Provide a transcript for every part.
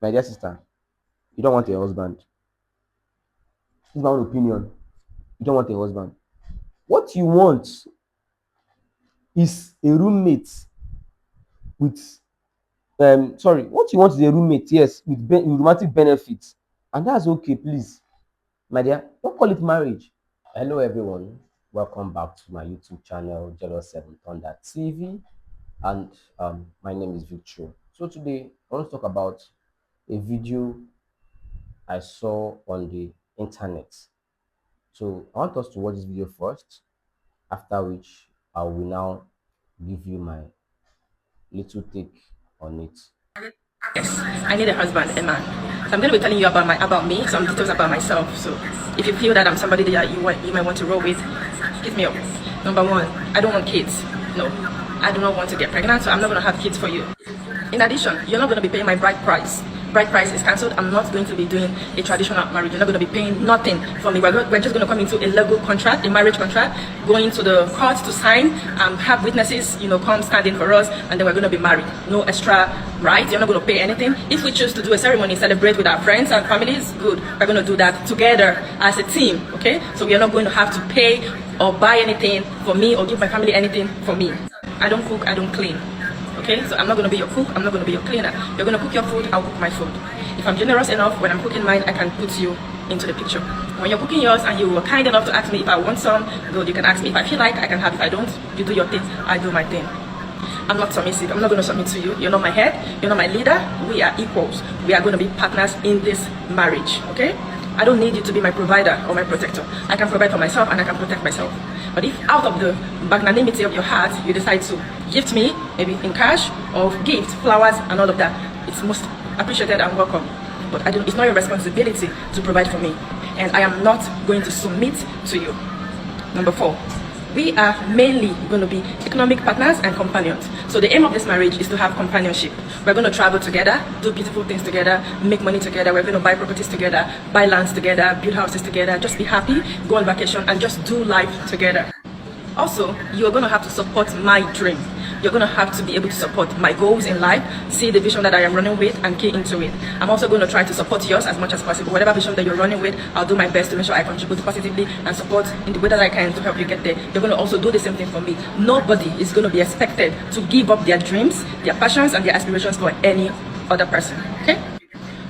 My dear sister, you don't want a husband. This is my own opinion. You don't want a husband. What you want is a roommate with sorry, what you want is a roommate, yes, with with romantic benefits. And that's okay, please. My dear, don't call it marriage. Hello everyone. Welcome back to my YouTube channel, Jealous 7 Thunder TV. And my name is Victor. So today I want to talk about a video I saw on the internet. So I want us to watch this video first, after which I will now give you my little take on it. Yes, I need a husband, a man. So I'm going to be telling you about me, some details about myself. So if you feel that I'm somebody that you might want to roll with, hit me up. Number one, I don't want kids. No, I do not want to get pregnant, so I'm not going to have kids for you. In addition, you're not going to be paying my bride price. Bride price is cancelled. I'm not going to be doing a traditional marriage. You're not going to be paying nothing for me. We're just going to come into a legal contract, a marriage contract, going to the court to sign, have witnesses, come standing for us, and then we're going to be married. No extra rights. You're not going to pay anything. If we choose to do a ceremony, celebrate with our friends and families, good. We're going to do that together as a team, okay? So we are not going to have to pay or buy anything for me or give my family anything for me. I don't cook, I don't clean. Okay, so I'm not going to be your cook, I'm not going to be your cleaner. You're going to cook your food, I'll cook my food. If I'm generous enough, when I'm cooking mine, I can put you into the picture. When you're cooking yours and you were kind enough to ask me if I want some, good, you can ask me. If I feel like I can have, if I don't, you do your thing, I do my thing. I'm not submissive, I'm not going to submit to you. You're not my head, you're not my leader, we are equals. We are going to be partners in this marriage, okay? I don't need you to be my provider or my protector. I can provide for myself and I can protect myself. But if out of the magnanimity of your heart, you decide to gift me, maybe in cash or gift, flowers and all of that, it's most appreciated and welcome. But it's not your responsibility to provide for me. And I am not going to submit to you. Number four, we are mainly going to be economic partners and companions. So the aim of this marriage is to have companionship. We're going to travel together, do beautiful things together, make money together. We're going to buy properties together, buy lands together, build houses together, just be happy, go on vacation and just do life together. Also, you're going to have to support my dream. You're going to have to be able to support my goals in life, see the vision that I am running with and key into it. I'm also going to try to support yours as much as possible. Whatever vision that you're running with, I'll do my best to make sure I contribute positively and support in the way that I can to help you get there. You're going to also do the same thing for me. Nobody is going to be expected to give up their dreams, their passions and their aspirations for any other person, okay?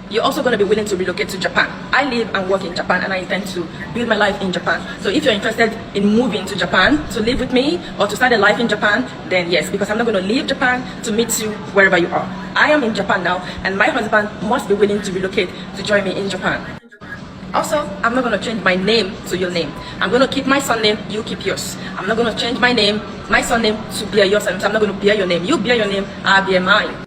You're also going to be willing to relocate to Japan. I live and work in Japan and I intend to build my life in Japan. So if you're interested in moving to Japan to live with me or to start a life in Japan, then yes, because I'm not going to leave Japan to meet you wherever you are. I am in Japan now and my husband must be willing to relocate to join me in Japan. Also, I'm not going to change my name to your name. I'm going to keep my surname, you keep yours. I'm not going to change my name, my surname to bear your surname. So I'm not going to bear your name. You bear your name, I bear mine.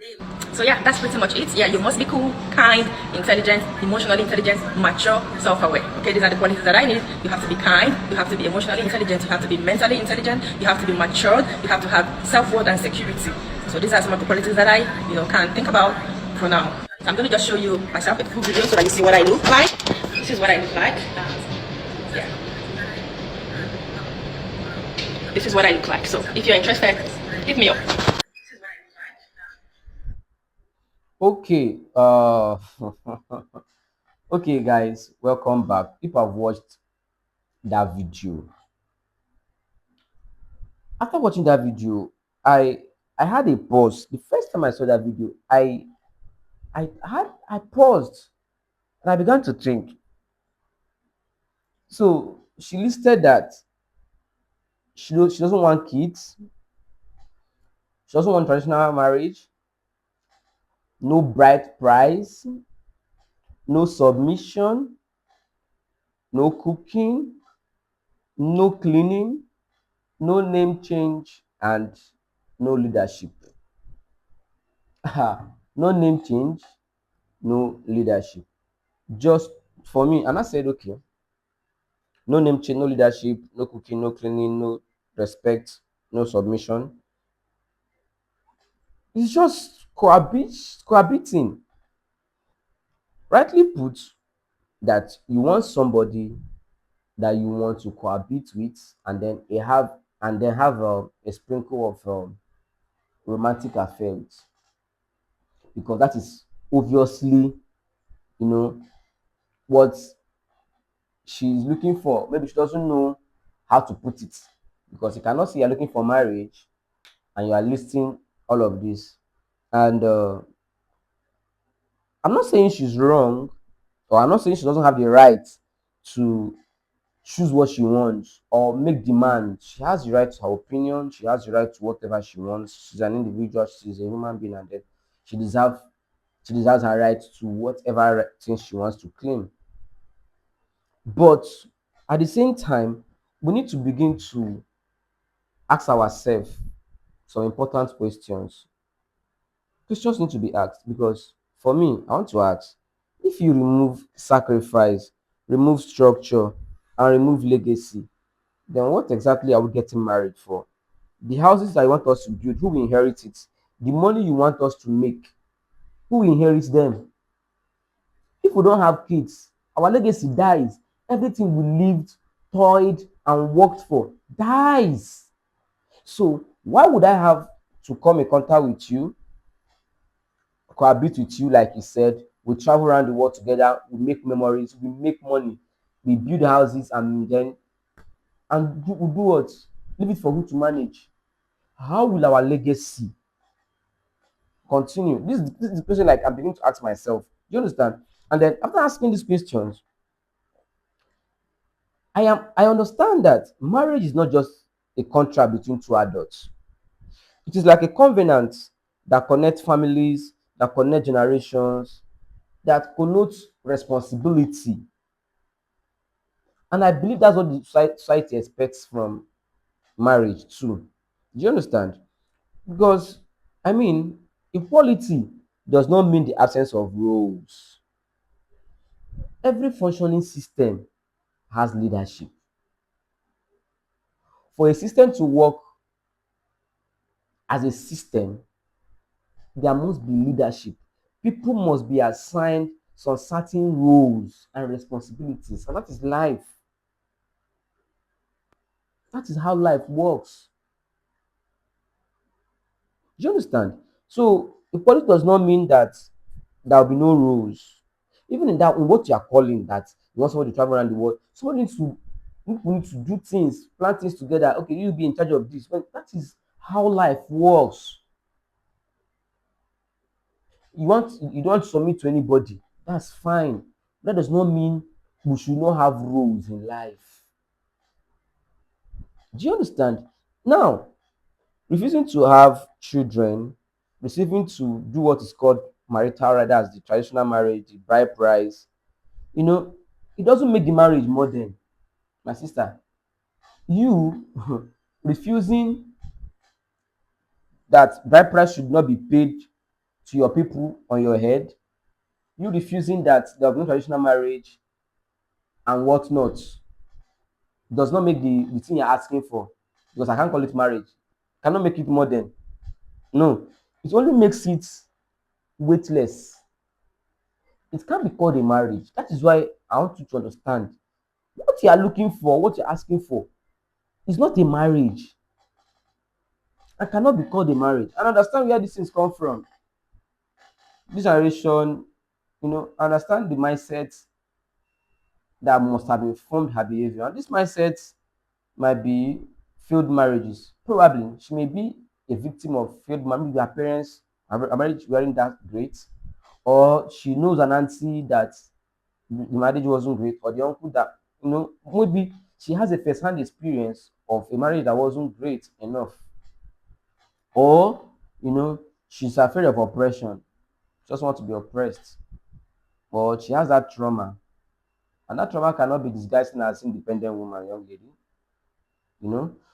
So yeah, that's pretty much it. Yeah, you must be cool, kind, intelligent, emotionally intelligent, mature, self-aware. Okay, these are the qualities that I need. You have to be kind, you have to be emotionally intelligent, you have to be mentally intelligent, you have to be matured, you have to have self-worth and security. So these are some of the qualities that I, can think about for now. So I'm going to just show you myself a full video so that you see what I look like. This is what I look like. Yeah. This is what I look like. So if you're interested, hit me up. Okay, okay, guys, welcome back. If I've watched that video, after watching that video, I had a pause. The first time I saw that video, I paused and I began to think. So she listed that she doesn't want kids, she doesn't want traditional marriage, no bride price, no submission, no cooking, no cleaning, no name change, and no leadership. No name change, no leadership. Just for me, and I said, okay, no name change, no leadership, no cooking, no cleaning, no respect, no submission. It's just cohabiting. Rightly put, that you want somebody that you want to cohabit with, and then have a sprinkle of romantic affairs, because that is obviously, you know, what she's looking for. Maybe she doesn't know how to put it, because you cannot say you're looking for marriage and you are listing all of this. And I'm not saying she's wrong, or I'm not saying she doesn't have the right to choose what she wants or make demands. She has the right to her opinion. She has the right to whatever she wants. She's an individual. She's a human being, and then she deserves she deserves her right to whatever thing she wants to claim. But at the same time, we need to begin to ask ourselves some important questions. Questions need to be asked because for me, I want to ask, if you remove sacrifice, remove structure, and remove legacy, then what exactly are we getting married for? The houses that you want us to build, who will inherit it? The money you want us to make, who will inherit them? If we don't have kids, our legacy dies. Everything we lived, toiled, and worked for dies. So why would I have to come in contact with you, cohabit with you, like you said? We travel around the world together, we make memories, we make money, we build houses, and then we do what? Leave it for who to manage? How will our legacy continue? This is the question like I'm beginning to ask myself. Do you understand? And then after asking these questions, I understand that marriage is not just a contract between two adults. It is like a covenant that connects families, that connects generations, that connotes responsibility. And I believe that's what the society expects from marriage too. Do you understand? Because I mean, equality does not mean the absence of roles. Every functioning system has leadership. For a system to work as a system, there must be leadership. People must be assigned some certain roles and responsibilities, and that is life. That is how life works. Do you understand? So equality does not mean that there will be no rules. Even in that, in what you are calling that you want somebody to travel around the world, somebody needs to people need to do things, plan things together. Okay, you be in charge of this. But that is how life works. You don't submit to anybody. That's fine. That does not mean we should not have rules in life. Do you understand? Now, refusing to have children, refusing to do what is called marital right, as the traditional marriage, the bride price, you know, it doesn't make the marriage modern, my sister. You refusing that bride price should not be paid to your people on your head, you refusing that there will be no traditional marriage and whatnot, does not make the thing you're asking for, because I can't call it marriage, cannot make it modern. No, it only makes it weightless. It can't be called a marriage. That is why I want you to understand what you are looking for, what you're asking for is not a marriage and cannot be called a marriage. And understand where these things come from. This generation, I understand the mindset that must have informed her behavior. And this mindset might be failed marriages. Probably she may be a victim of failed marriage. Her parents, her marriage weren't that great, or she knows an auntie that the marriage wasn't great, or the uncle that maybe she has a first-hand experience of a marriage that wasn't great enough, or she's afraid of oppression, just want to be oppressed, but she has that trauma, and that trauma cannot be disguised as independent woman, young lady.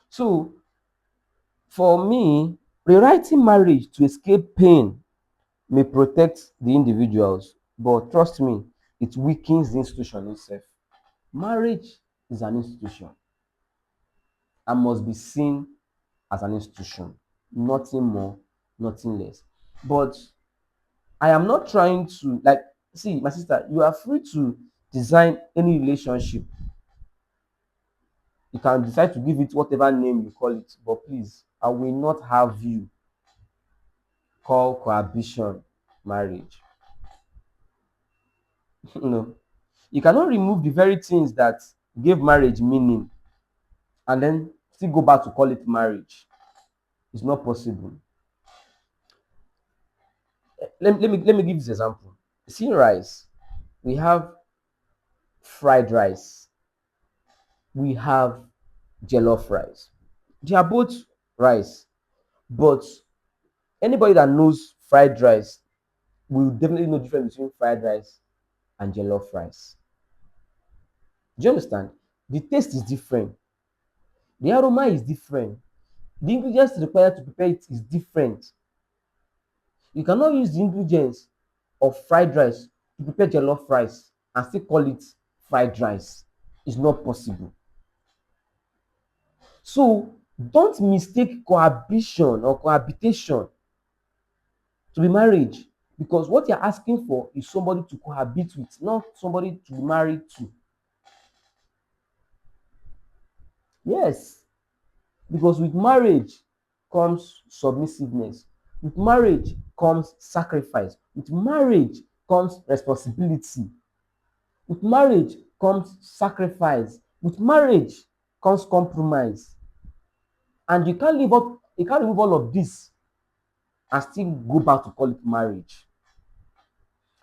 So for me, rewriting marriage to escape pain may protect the individuals, but trust me, it weakens the institution itself. Marriage is an institution and must be seen as an institution, nothing more, nothing less. But I am not trying to, like, see, my sister, you are free to design any relationship. You can decide to give it whatever name you call it, but please, I will not have you call cohabitation marriage. No. You cannot remove the very things that gave marriage meaning and then still go back to call it marriage. It's not possible. Let me give this example. See rice. We have fried rice. We have jollof rice. They are both rice, but anybody that knows fried rice will definitely know the difference between fried rice and jollof rice. Do you understand? The taste is different. The aroma is different. The ingredients required to prepare it is different. You cannot use the ingredients of fried rice to prepare jollof rice and still call it fried rice. It's not possible. So don't mistake cohabitation or cohabitation to be marriage, because what you're asking for is somebody to cohabit with, not somebody to be married to. Yes, because with marriage comes submissiveness, with marriage comes sacrifice, with marriage comes responsibility, with marriage comes sacrifice, with marriage comes compromise. And you can't remove all of this and still go back to call it marriage.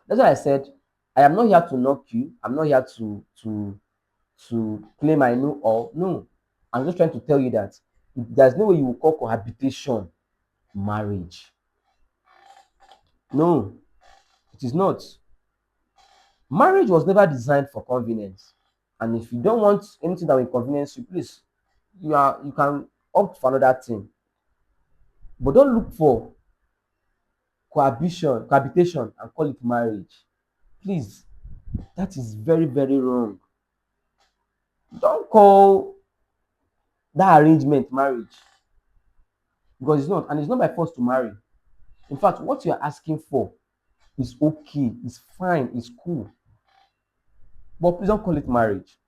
That's why I said I am not here to knock you. I'm not here to claim I know all. No. I'm just trying to tell you that there's no way you will call cohabitation marriage. No, it is not. Marriage was never designed for convenience. And if you don't want anything that will inconvenience you, please, you can opt for another thing. But don't look for cohabitation and call it marriage. Please, that is very, very wrong. Don't call that arrangement marriage, because it's not, and it's not by force to marry. In fact, what you're asking for is okay, it's fine, it's cool. But please don't call it marriage.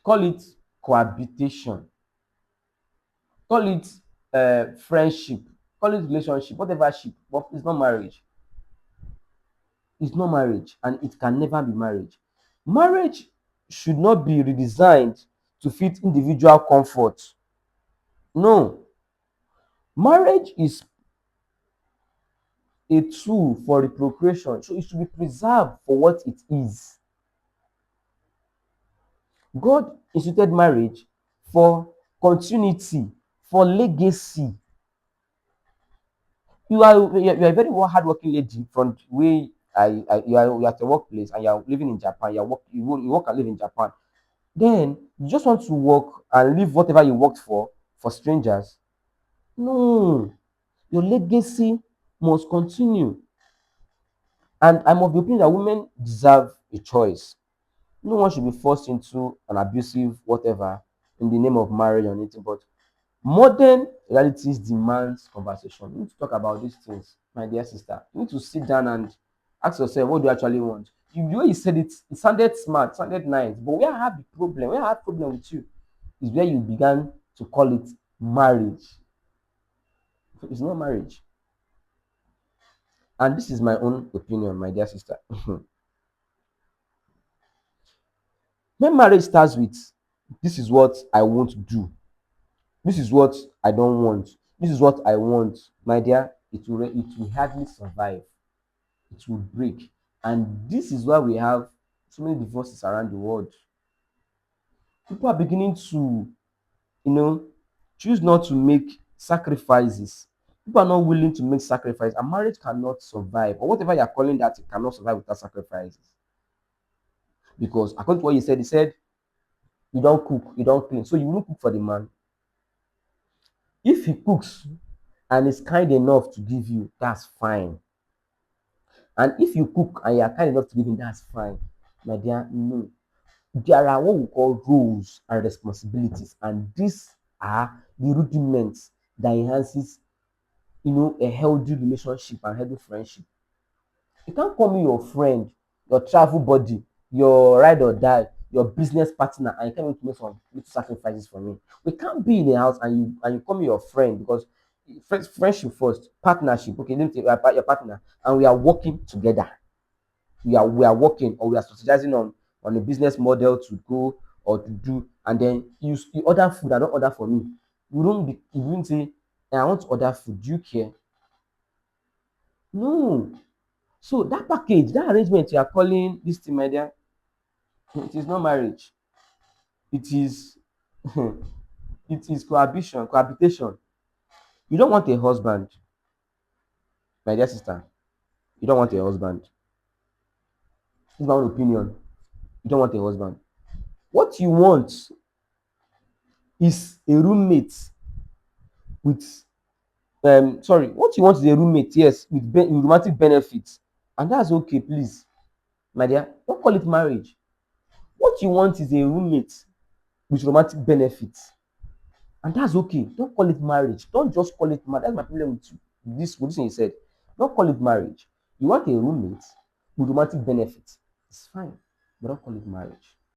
Call it cohabitation. Call it friendship. Call it relationship, whatever ship. But it's not marriage. It's not marriage, and it can never be marriage. Marriage should not be redesigned to fit individual comfort. No, marriage is a tool for reprocreation, so it should be preserved for what it is. God instituted marriage for continuity, for legacy. You are a very hardworking lady from where you are at your workplace and you are living in Japan. You work and live in Japan. Then you just want to work and leave whatever you worked for strangers. No, your legacy must continue. And I'm of the opinion that women deserve a choice. No one should be forced into an abusive whatever in the name of marriage or anything. But modern realities demands conversation. We need to talk about these things, my dear sister. You need to sit down and ask yourself, what do you actually want? The way you said it, it sounded smart, sounded nice. But where I have the problem, where I have problem with you, is where you began to call it marriage. It's not marriage. And this is my own opinion, my dear sister. When marriage starts with, this is what I want to do, this is what I don't want, this is what I want, my dear, it will hardly survive. It will break. And this is why we have so many divorces around the world. People are beginning to, you know, choose not to make sacrifices. People are not willing to make sacrifice, and marriage cannot survive, or whatever you are calling that, it cannot survive without sacrifices. Because according to what he said, you don't cook, you don't clean. So you won't cook for the man. If he cooks and is kind enough to give you, that's fine. And if you cook and you are kind enough to give him, that's fine. My dear, no. There are what we call roles and responsibilities, and these are the rudiments that enhances, a healthy relationship and healthy friendship. You can't call me your friend, your travel buddy, your ride or die, your business partner, and you can't make some little sacrifices for me. We can't be in a house and you call me your friend, because friendship first, partnership. Okay, let me take your partner, and we are working together. we are working, or we are strategizing on a business model to go or to do, and then you order food and don't order for me. You won't say, I want to order food, do you care? No. So that package, that arrangement you are calling this thing, my dear, it is not marriage. It is it is cohabitation. You don't want a husband, my dear sister. You don't want a husband. This is my own opinion. You don't want a husband. What you want is a roommate with what you want is a roommate, yes, with romantic benefits. And that's okay, please, my dear. Don't call it marriage. What you want is a roommate with romantic benefits. And that's okay. Don't call it marriage. Don't just call it marriage. That's my problem with you. This thing you said. Don't call it marriage. You want a roommate with romantic benefits. It's fine. But don't call it marriage.